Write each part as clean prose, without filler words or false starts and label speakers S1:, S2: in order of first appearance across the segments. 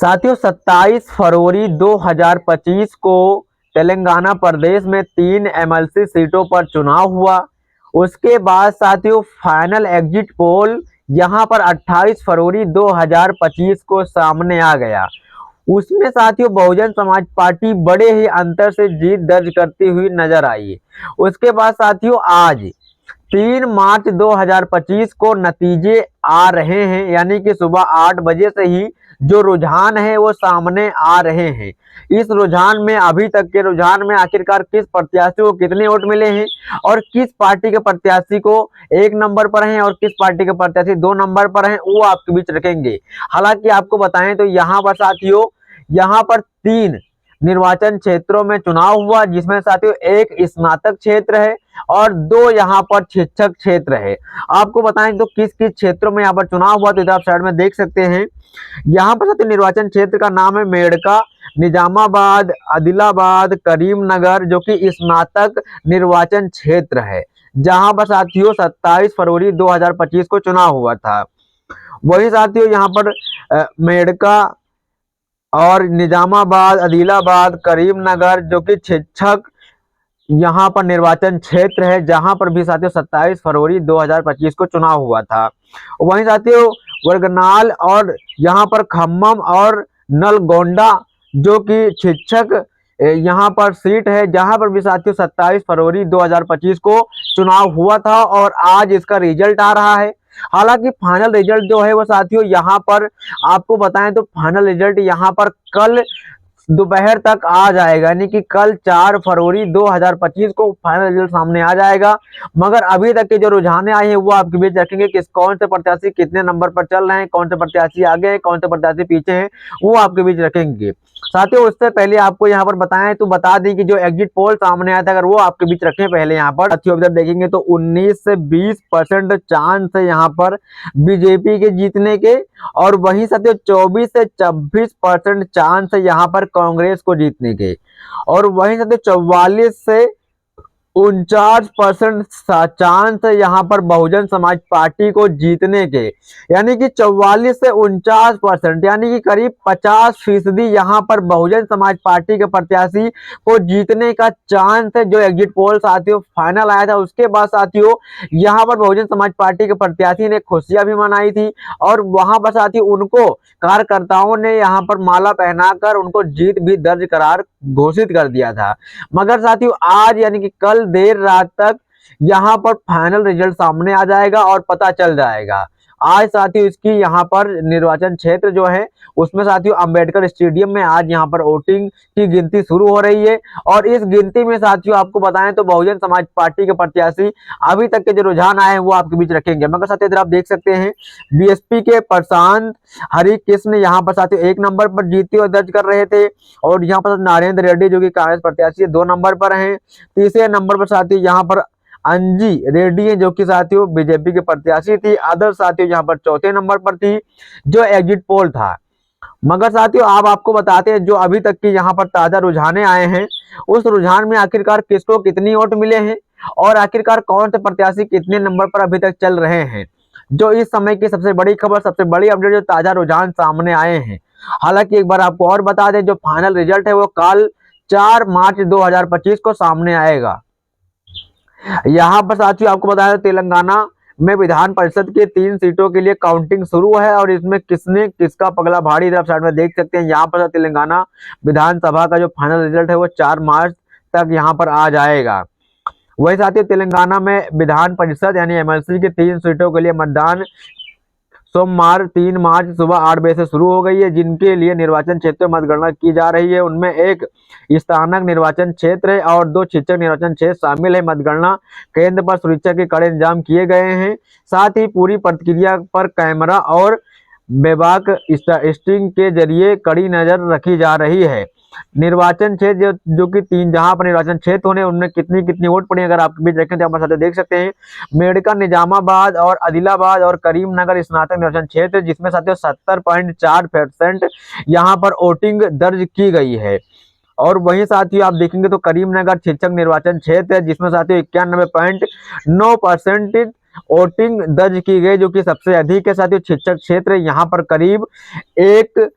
S1: साथियों 27 फरवरी 2025 को तेलंगाना प्रदेश में 3 एमएलसी सीटों पर चुनाव हुआ। उसके बाद साथियों फाइनल एग्जिट पोल यहां पर 28 फरवरी 2025 को सामने आ गया। उसमें साथियों बहुजन समाज पार्टी बड़े ही अंतर से जीत दर्ज करती हुई नजर आई। उसके बाद साथियों आज 3 मार्च 2025 को नतीजे आ रहे हैं, यानी कि सुबह 8 बजे से ही जो रुझान है वो सामने आ रहे हैं। इस रुझान में अभी तक के रुझान में आखिरकार किस प्रत्याशी को कितने वोट मिले हैं और किस पार्टी के प्रत्याशी को 1 नंबर पर हैं और किस पार्टी के प्रत्याशी 2 नंबर पर हैं, वो आपके बीच रखेंगे। हालांकि आपको बताएं तो यहाँ पर साथियों यहाँ पर 3 निर्वाचन क्षेत्रों में चुनाव हुआ, जिसमें साथियों एक स्नातक क्षेत्र है और 2 यहाँ पर शिक्षक क्षेत्र है। आपको बताएं तो किस किस क्षेत्रों में यहाँ पर चुनाव हुआ, तो इधर आप साइड में देख सकते हैं। यहाँ पर साथियों निर्वाचन क्षेत्र का नाम है मेड़का, निजामाबाद, आदिलाबाद, करीमनगर, जो कि स्नातक निर्वाचन क्षेत्र है, जहां पर साथियों 27 फरवरी 2025 को चुनाव हुआ था। वही साथियों यहाँ पर मेड़का और निजामाबाद, आदिलाबाद, करीमनगर, जो कि शिक्षक यहाँ पर निर्वाचन क्षेत्र है, जहां पर भी साथियों 27 फरवरी 2025 को चुनाव हुआ था। वहीं साथियों वर्गनाल और यहाँ पर खम्मम और नलगोंडा, जो कि शिक्षक यहाँ पर सीट है, जहां पर भी साथियों 27 फरवरी 2025 को चुनाव हुआ था और आज इसका रिजल्ट आ रहा है। हालांकि फाइनल रिजल्ट जो है वो साथियों यहाँ पर आपको बताएं तो फाइनल रिजल्ट यहाँ पर कल दोपहर तक आ जाएगा, यानी कि कल 4 फरवरी 2025 को फाइनल रिजल्ट सामने आ जाएगा। मगर अभी तक के जो रुझाने आए हैं वो आपके बीच रखेंगे कि कौन से प्रत्याशी कितने नंबर पर चल रहे हैं, कौन से प्रत्याशी आगे हैं, कौन से प्रत्याशी पीछे हैं, वो आपके बीच रखेंगे। साथियों उससे पहले आपको यहाँ पर बताएं तो बता दें कि जो एग्जिट पोल सामने आया था अगर वो आपके बीच रखें पहले, यहाँ पर साथियों इधर देखेंगे तो 19 से 20% चांस है यहाँ पर बीजेपी के जीतने के, और वहीं साथियों 24 से 26% चांस है यहाँ पर कांग्रेस को जीतने के, और वहीं साथियों 44 से 49% चांस है यहाँ पर बहुजन समाज पार्टी को जीतने के। यानी कि 44 से 49%, यानी कि करीब 50% यहाँ पर बहुजन समाज पार्टी के प्रत्याशी को जीतने का चांस है। जो एग्जिट पोल साथियों फाइनल आया था उसके बाद साथियों यहाँ पर बहुजन समाज पार्टी के प्रत्याशी ने खुशियां भी मनाई थी और वहां पर साथियों उनको कार्यकर्ताओं ने यहाँ पर माला पहनाकर उनको जीत भी दर्ज करार घोषित कर दिया था। मगर साथियों आज यानी कि कल देर रात तक यहाँ पर फाइनल रिजल्ट सामने आ जाएगा और पता चल जाएगा। आज साथियों इसकी यहाँ पर निर्वाचन क्षेत्र जो है उसमें साथियों अंबेडकर स्टेडियम में आज यहाँ पर वोटिंग की गिनती शुरू हो रही है, और इस गिनती में साथियों आपको बताएं तो बहुजन समाज पार्टी के प्रत्याशी अभी तक के जो रुझान आए हैं वो आपके बीच रखेंगे। मगर साथियों इधर आप देख सकते हैं बीएसपी के प्रशांत हरिकृष्ण यहाँ पर साथियों 1 नंबर पर जीतते हुए दर्ज कर रहे थे, और यहाँ पर नरेंद्र रेड्डी जो कि कांग्रेस प्रत्याशी 2 नंबर पर हैं। तीसरे नंबर पर साथियों यहाँ पर अंजी रेड्डी है जो कि साथियों बीजेपी के प्रत्याशी थी। अदर साथियों यहाँ पर चौथे नंबर पर थी जो एग्जिट पोल था। मगर साथियों आप आपको बताते हैं जो अभी तक की यहाँ पर ताजा रुझाने आए हैं उस रुझान में आखिरकार किसको कितनी वोट मिले हैं और आखिरकार कौन से प्रत्याशी कितने नंबर पर अभी तक चल रहे हैं। जो इस समय की सबसे बड़ी खबर, सबसे बड़ी अपडेट, जो ताजा रुझान सामने आए हैं। हालांकि एक बार आपको और बता दें जो फाइनल रिजल्ट है वो कल 4 मार्च 2025 को सामने आएगा। यहाँ पर साथियों आपको बताया तेलंगाना में विधान परिषद के 3 सीटों के लिए काउंटिंग शुरू है और इसमें किसने किसका पगला भारी, इधर आप साइड में देख सकते हैं। यहाँ पर तेलंगाना विधानसभा का जो फाइनल रिजल्ट है वो 4 मार्च तक यहाँ पर आ जाएगा। वही साथियों तेलंगाना में विधान परिषद यानी एमएलसी के 3 सीटों के लिए मतदान सोमवार 3 मार्च सुबह 8 बजे से शुरू हो गई है, जिनके लिए निर्वाचन क्षेत्र में मतगणना की जा रही है। उनमें एक स्थानक निर्वाचन क्षेत्र है और 2 शिक्षक निर्वाचन क्षेत्र शामिल है। मतगणना केंद्र पर सुरक्षा के कड़े इंतजाम किए गए हैं। साथ ही पूरी प्रक्रिया पर कैमरा और बेबाक स्टिंग के जरिए कड़ी नजर रखी जा रही है। निर्वाचन क्षेत्र जो कि 3 जहां पर निर्वाचन क्षेत्र होने उनमें कितनी कितनी वोट पड़ी अगर आप बीच देखें तो आप साथ देख सकते हैं। मेड़का, निजामाबाद और आदिलाबाद और करीमनगर स्नातक निर्वाचन क्षेत्र, जिसमें साथियों 70.4% यहाँ पर वोटिंग दर्ज की गई है। और वहीं साथियों आप देखेंगे तो करीमनगर शिक्षक निर्वाचन क्षेत्र है, जिसमें साथियों 91.9% वोटिंग दर्ज की गई, जो कि सबसे अधिक है। साथियों शिक्षक क्षेत्र यहाँ पर करीब 1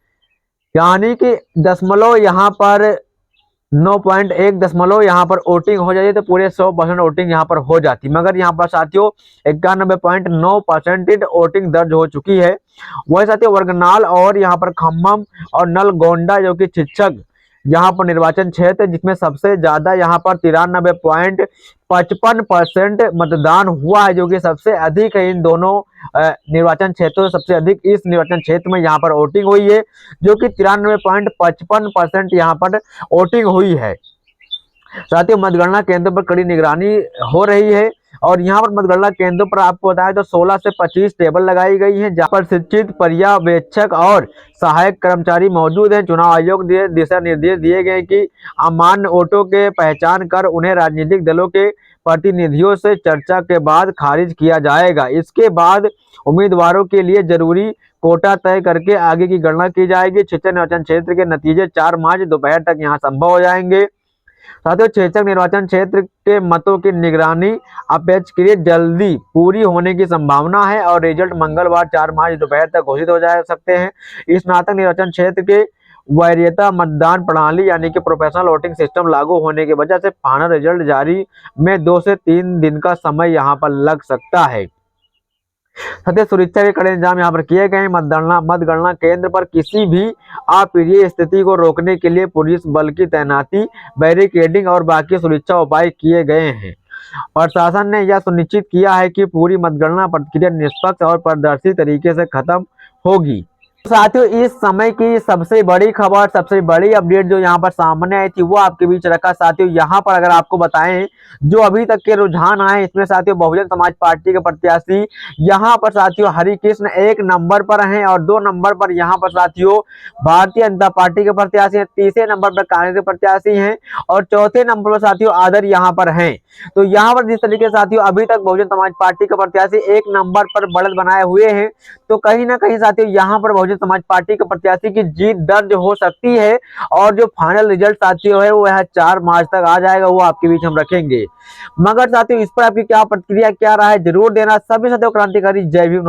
S1: यानी कि दशमलव यहाँ पर 9.1 दशमलव यहाँ पर वोटिंग हो जाती है तो पूरे 100% वोटिंग यहाँ पर हो जाती, मगर यहाँ पर साथियों 91.9% वोटिंग दर्ज हो चुकी है। वही साथियों वर्गनाल और यहाँ पर खम्मम और नलगोंडा जो कि शिक्षक यहाँ पर निर्वाचन क्षेत्र है, जिसमें सबसे ज्यादा यहाँ पर 93.55% मतदान हुआ है, जो कि सबसे अधिक है इन दोनों निर्वाचन क्षेत्रों से। सबसे अधिक इस निर्वाचन क्षेत्र में यहाँ पर वोटिंग हुई है, जो कि 93.55% यहाँ पर वोटिंग हुई है। साथियों मतगणना केंद्र पर कड़ी निगरानी हो रही है और यहाँ पर मतगणना केंद्र पर आपको बताया तो 16 से 25 टेबल लगाई गई हैं, जहाँ पर शिक्षित पर्यवेक्षक और सहायक कर्मचारी मौजूद हैं। चुनाव आयोग ने दिशा निर्देश दिए गए कि अमान्य वोटों के पहचान कर उन्हें राजनीतिक दलों के प्रतिनिधियों से चर्चा के बाद खारिज किया जाएगा। इसके बाद उम्मीदवारों के लिए जरूरी कोटा तय करके आगे की गणना की जाएगी। शिक्षक निर्वाचन क्षेत्र के नतीजे 4 मार्च दोपहर तक यहाँ संभव हो जाएंगे। साथियों शिक्षक निर्वाचन क्षेत्र के मतों की निगरानी अपेक्षाकृत जल्दी पूरी होने की संभावना है और रिजल्ट मंगलवार 4 मार्च दोपहर तक घोषित हो जा सकते हैं। इस स्नातक निर्वाचन क्षेत्र के वरीयता मतदान प्रणाली यानी कि प्रोफेशनल वोटिंग सिस्टम लागू होने की वजह से फाइनल रिजल्ट जारी में 2 से 3 दिन का समय यहाँ पर लग सकता है। सत्य सुरक्षा के कड़े इंतजाम यहाँ पर किए गए हैं। मतगणना केंद्र पर किसी भी अप्रिय स्थिति को रोकने के लिए पुलिस बल की तैनाती, बैरिकेडिंग और बाकी सुरक्षा उपाय किए गए हैं। प्रशासन ने यह सुनिश्चित किया है कि पूरी मतगणना प्रक्रिया निष्पक्ष और पारदर्शी तरीके से खत्म होगी। साथियों इस समय की सबसे बड़ी खबर, सबसे बड़ी अपडेट जो यहाँ पर सामने आई थी वो आपके बीच रखा। साथियों यहाँ पर अगर आपको बताएं जो अभी तक के रुझान आए इसमें साथियों बहुजन समाज पार्टी के प्रत्याशी यहाँ पर साथियों हरिकृष्ण 1 नंबर पर हैं और 2 नंबर पर यहाँ पर साथियों भारतीय जनता पार्टी के प्रत्याशी हैं, तीसरे नंबर पर कांग्रेस के प्रत्याशी हैं और चौथे नंबर पर साथियों आदर यहाँ पर हैं। तो यहाँ पर जिस तरीके से साथियों अभी तक बहुजन समाज पार्टी के प्रत्याशी 1 नंबर पर बढ़त बनाए हुए हैं, तो कहीं ना कहीं साथियों यहाँ पर बहुजन समाज पार्टी के प्रत्याशी की जीत दर्ज हो सकती है और जो फाइनल रिजल्ट साथियों है वो 4 मार्च तक आ जाएगा, वो आपके बीच हम रखेंगे। मगर साथियों इस पर आपकी क्या प्रतिक्रिया, क्या राय, जरूर देना। सभी साथियों क्रांतिकारी जय भीम।